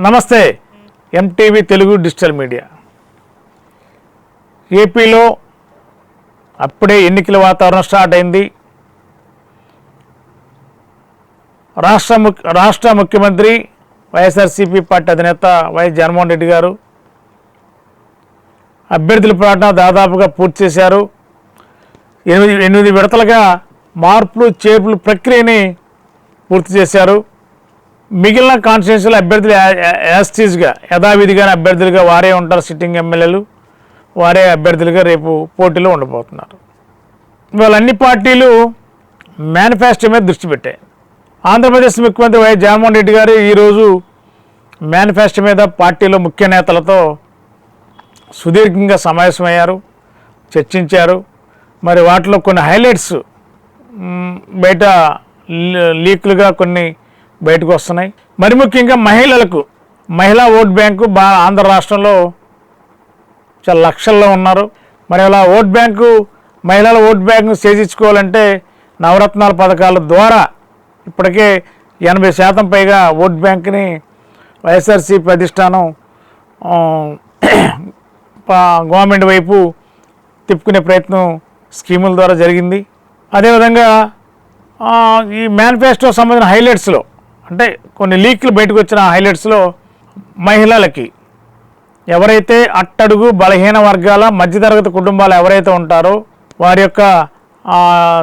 నమస్తే MTV Telugu digital media. ఏపీలో అప్పుడే ఎన్నికల వాతావరణం స్టార్ట్ అయింది. రాష్ట్ర ముఖ్యమంత్రి వైఎస్ఆర్సీపీ పార్టీ అధినేత వైఎస్ జగన్మోహన్ రెడ్డి గారు అభ్యర్థుల ప్రకటన దాదాపుగా పూర్తి చేశారు. 8 విడతలుగా మార్పులు చేర్పులు ప్రక్రియని పూర్తి చేశారు. మిగిలిన కాన్స్టిట్యున్సీల అభ్యర్థులు యాస్టీజ్గా యథావిధిగానే అభ్యర్థులుగా వారే ఉంటారు. సిట్టింగ్ ఎమ్మెల్యేలు వారే అభ్యర్థులుగా రేపు పోటీలో ఉండబోతున్నారు. ఇవాళ అన్ని పార్టీలు మేనిఫెస్టో మీద దృష్టి పెట్టాయి. ఆంధ్రప్రదేశ్ ముఖ్యమంత్రి వైఎస్ జగన్మోహన్ రెడ్డి గారు ఈరోజు మేనిఫెస్టో మీద పార్టీలో ముఖ్య నేతలతో సుదీర్ఘంగా సమావేశమయ్యారు, చర్చించారు. మరి వాటిలో కొన్ని హైలైట్స్ బయట లీకులుగా కొన్ని బయటకు వస్తున్నాయి. మరి ముఖ్యంగా మహిళా ఓట్ బ్యాంకు ఆంధ్ర రాష్ట్రంలో చాలా లక్షల్లో ఉన్నారు. మరి అలా మహిళల ఓట్ బ్యాంకు చేజించుకోవాలంటే నవరత్నాల పథకాల ద్వారా ఇప్పటికే 80% పైగా ఓట్ బ్యాంక్ని వైఎస్ఆర్సీపీ అధిష్టానం గవర్నమెంట్ వైపు తిప్పుకునే ప్రయత్నం స్కీముల ద్వారా జరిగింది. అదేవిధంగా ఈ మేనిఫెస్టో సంబంధించిన హైలైట్స్లో అంటే కొన్ని లీక్లు బయటకు వచ్చిన హైలైట్స్లో మహిళలకి ఎవరైతే అట్టడుగు బలహీన వర్గాల మధ్యతరగతి కుటుంబాలు ఎవరైతే ఉంటారో వారి యొక్క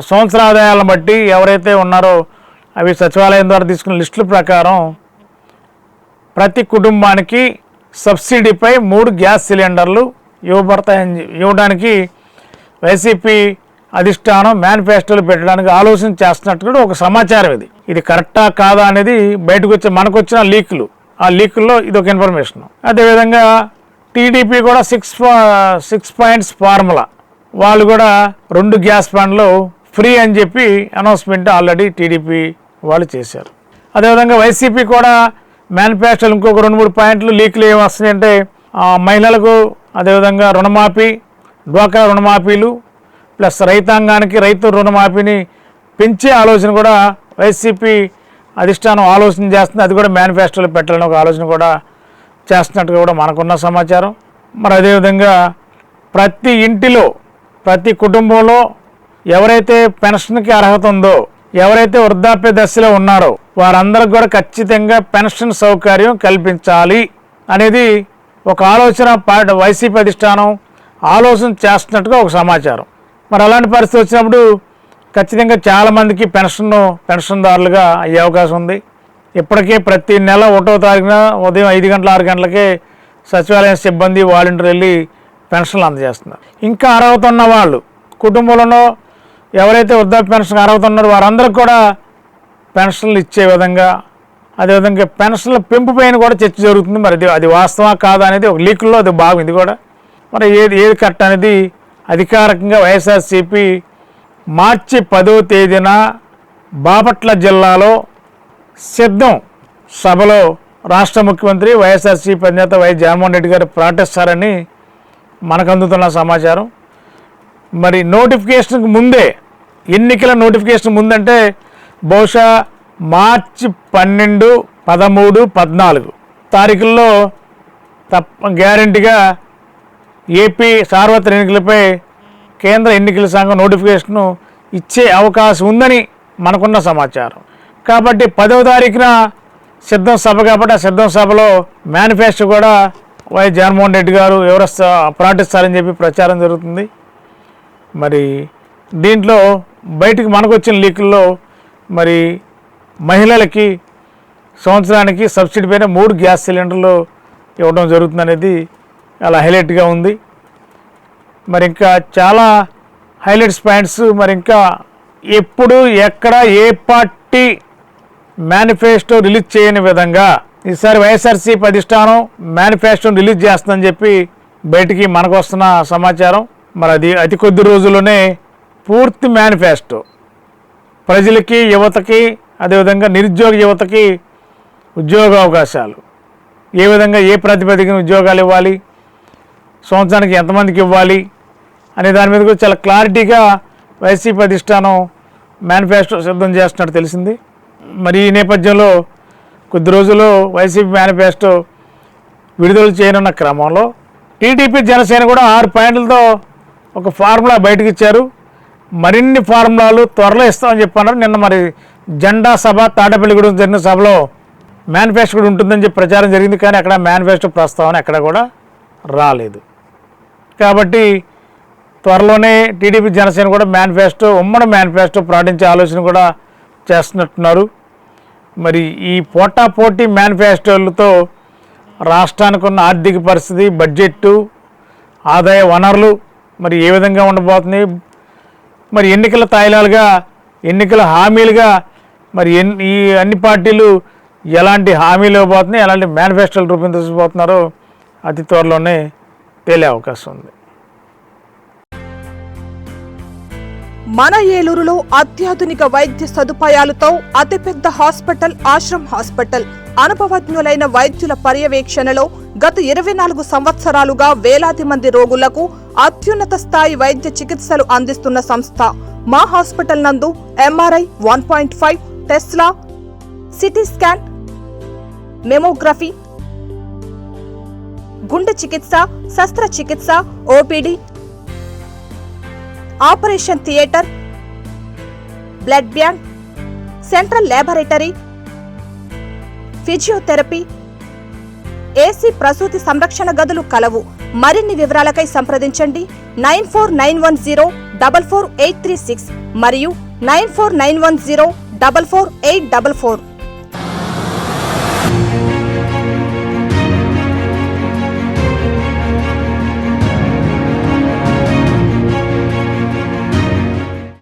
సంవత్సర ఆదాయాలను బట్టి ఎవరైతే ఉన్నారో అవి సచివాలయం ద్వారా తీసుకున్న లిస్టుల ప్రకారం ప్రతి కుటుంబానికి సబ్సిడీపై 3 గ్యాస్ సిలిండర్లు ఇవ్వడానికి వైసీపీ అధిష్టానం మేనిఫెస్టోలు పెట్టడానికి ఆలోచన చేస్తున్నట్టు కూడా ఒక సమాచారం. ఇది కరెక్టా కాదా అనేది బయటకు వచ్చి మనకు వచ్చిన లీకులు, ఆ లీకుల్లో ఇది ఒక ఇన్ఫర్మేషన్. అదేవిధంగా టీడీపీ కూడా 6 పాయింట్స్ ఫార్ములా వాళ్ళు కూడా 2 గ్యాస్ బండ్లు ఫ్రీ అని చెప్పి అనౌన్స్మెంట్ ఆల్రెడీ టీడీపీ వాళ్ళు చేశారు. అదేవిధంగా వైసీపీ కూడా మేనిఫెస్టోలు ఇంకొక 2-3 పాయింట్లు లీకులు ఏమి వస్తున్నాయంటే మహిళలకు అదేవిధంగా రుణమాఫీ, డ్వాక్రా రుణమాఫీలు ప్లస్ రైతాంగానికి రైతు రుణమాఫీని పెంచే ఆలోచన కూడా వైసీపీ అధిష్టానం ఆలోచన చేస్తుంది. అది కూడా మేనిఫెస్టోలో పెట్టాలని ఒక ఆలోచన కూడా చేస్తున్నట్టుగా కూడా మనకున్న సమాచారం. మరి అదేవిధంగా ప్రతి ఇంటిలో ప్రతి కుటుంబంలో ఎవరైతే పెన్షన్కి అర్హత ఉందో, ఎవరైతే వృద్ధాప్య దశలో ఉన్నారో వారందరికి కూడా ఖచ్చితంగా పెన్షన్ సౌకర్యం కల్పించాలి అనేది ఒక ఆలోచన వైసీపీ అధిష్టానం ఆలోచన చేస్తున్నట్టుగా ఒక సమాచారం. మరి అలాంటి పరిస్థితి వచ్చినప్పుడు ఖచ్చితంగా చాలామందికి పెన్షన్దారులుగా అయ్యే అవకాశం ఉంది. ఇప్పటికే ప్రతి నెల 1వ తారీఖున ఉదయం 5 గంటల 6 గంటలకే సచివాలయం సిబ్బంది వాలంటీర్లు వెళ్ళి పెన్షన్లు అందజేస్తున్నారు. ఇంకా అర్హత ఉన్న వాళ్ళు కుటుంబంలో ఎవరైతే వృద్ధాప్య పెన్షన్ అర్హత ఉన్నారో వారందరికీ కూడా పెన్షన్లు ఇచ్చే విధంగా, అదేవిధంగా పెన్షన్ల పెంపు పైన కూడా చర్చ జరుగుతుంది. మరి అది వాస్తవా కాదా అనేది ఒక లీకుల్లో అది భాగం. ఇది కూడా మరి ఏది కరెక్ట్ అనేది అధికారికంగా వైఎస్ఆర్సీపీ మార్చి 10వ తేదీన బాపట్ల జిల్లాలో సిద్ధం సభలో రాష్ట్ర ముఖ్యమంత్రి వైఎస్ఆర్సీపీ అధినేత వైఎస్ జగన్మోహన్ రెడ్డి గారు ప్రకటిస్తారని మనకు అందుతున్న సమాచారం. మరి నోటిఫికేషన్కి ముందే, ఎన్నికల నోటిఫికేషన్ ముందంటే బహుశా మార్చి 12, 13, 14 తారీఖుల్లో గ్యారంటీగా ఏపీ సార్వత్రిక ఎన్నికలపై కేంద్ర ఎన్నికల సంఘం నోటిఫికేషన్ను ఇచ్చే అవకాశం ఉందని మనకున్న సమాచారం. కాబట్టి 10వ తారీఖున సిద్ధం సభ కాబట్టి ఆ సిద్ధం సభలో మేనిఫెస్టో కూడా వైఎస్ జగన్మోహన్ రెడ్డి గారు ఎవరు ప్రకటిస్తారని చెప్పి ప్రచారం జరుగుతుంది. మరి దీంట్లో బయటికి మనకు వచ్చిన లీకుల్లో మరి మహిళలకి సంవత్సరానికి సబ్సిడీ పైన 3 గ్యాస్ సిలిండర్లు ఇవ్వడం జరుగుతుందనేది అలా హైలైట్గా ఉంది. మరి ఇంకా చాలా హైలైట్స్ పాయింట్స్ మరి ఇంకా ఎప్పుడు ఎక్కడ ఏ పార్టీ మేనిఫెస్టో రిలీజ్ చేయని విధంగా ఈసారి వైఎస్ఆర్సీపీ అధిష్టానం మేనిఫెస్టోని రిలీజ్ చేస్తుందని చెప్పి బయటికి మనకు వస్తున్న సమాచారం. మరి అది అతి కొద్ది రోజుల్లోనే పూర్తి మేనిఫెస్టో ప్రజలకి, యువతకి, అదేవిధంగా నిరుద్యోగ యువతకి ఉద్యోగ అవకాశాలు, ఏ విధంగా ఏ ప్రాతిపదికన ఉద్యోగాలు ఇవ్వాలి, సంవత్సరానికి ఎంతమందికి ఇవ్వాలి అనే దాని మీద కూడా చాలా క్లారిటీగా వైసీపీ అధిష్టానం మేనిఫెస్టో సిద్ధం చేస్తున్నట్టు తెలిసింది. మరి ఈ నేపథ్యంలో కొద్ది రోజుల్లో వైసీపీ మేనిఫెస్టో విడుదల చేయనున్న క్రమంలో టీడీపీ జనసేన కూడా 6 పాయింట్లతో ఒక ఫార్ములా బయటకు ఇచ్చారు. మరిన్ని ఫార్ములాలు త్వరలో ఇస్తామని చెప్పన్నారు. నిన్న మరి జెండా సభ తాడేపల్లిగూడెం జరిగిన సభలో మేనిఫెస్టో కూడా ఉంటుందని చెప్పి ప్రచారం జరిగింది. కానీ అక్కడ మేనిఫెస్టో ప్రస్తావన ఎక్కడ కూడా రాలేదు. కాబట్టి త్వరలోనే టీడీపీ జనసేన కూడా ఉమ్మడి మేనిఫెస్టో ప్రకటించే ఆలోచన కూడా చేస్తున్నట్టున్నారు. మరి ఈ పోటాపోటీ మేనిఫెస్టోలతో రాష్ట్రానికి ఉన్న ఆర్థిక పరిస్థితి, బడ్జెట్టు, ఆదాయ వనరులు మరి ఏ విధంగా ఉండబోతుంది, మరి ఎన్నికల తాయిలాలుగా, ఎన్నికల హామీలుగా మరి ఈ అన్ని పార్టీలు ఎలాంటి హామీలు ఇవ్వబోతున్నాయి, ఎలాంటి మేనిఫెస్టోలు రూపొందించబోతున్నారో అతి త్వరలోనే తేలే అవకాశం ఉంది. మన ఏలూరులో అత్యాధునిక వైద్య సదుపాయాలతో అతిపెద్ద హాస్పిటల్ ఆశ్రమ్ హాస్పిటల్. అనుభవజ్ఞులైన వైద్యుల పర్యవేక్షణలో గత 24 సంవత్సరాలుగా వేలాది మంది రోగులకు అత్యున్నత స్థాయి వైద్య చికిత్సలు అందిస్తున్న సంస్థ. మా హాస్పిటల్ నందు MRI, 1.5 Tesla, CT scan, mammography, గుండె చికిత్స, శస్త్రచికిత్స, OPD, operation theatre, blood bank, central laboratory, physiotherapy, AC ప్రసూతి సంరక్షణ గదులు కలవు. మరిన్ని వివరాలకై సంప్రదించండి 9491044836 మరియు 9491044844.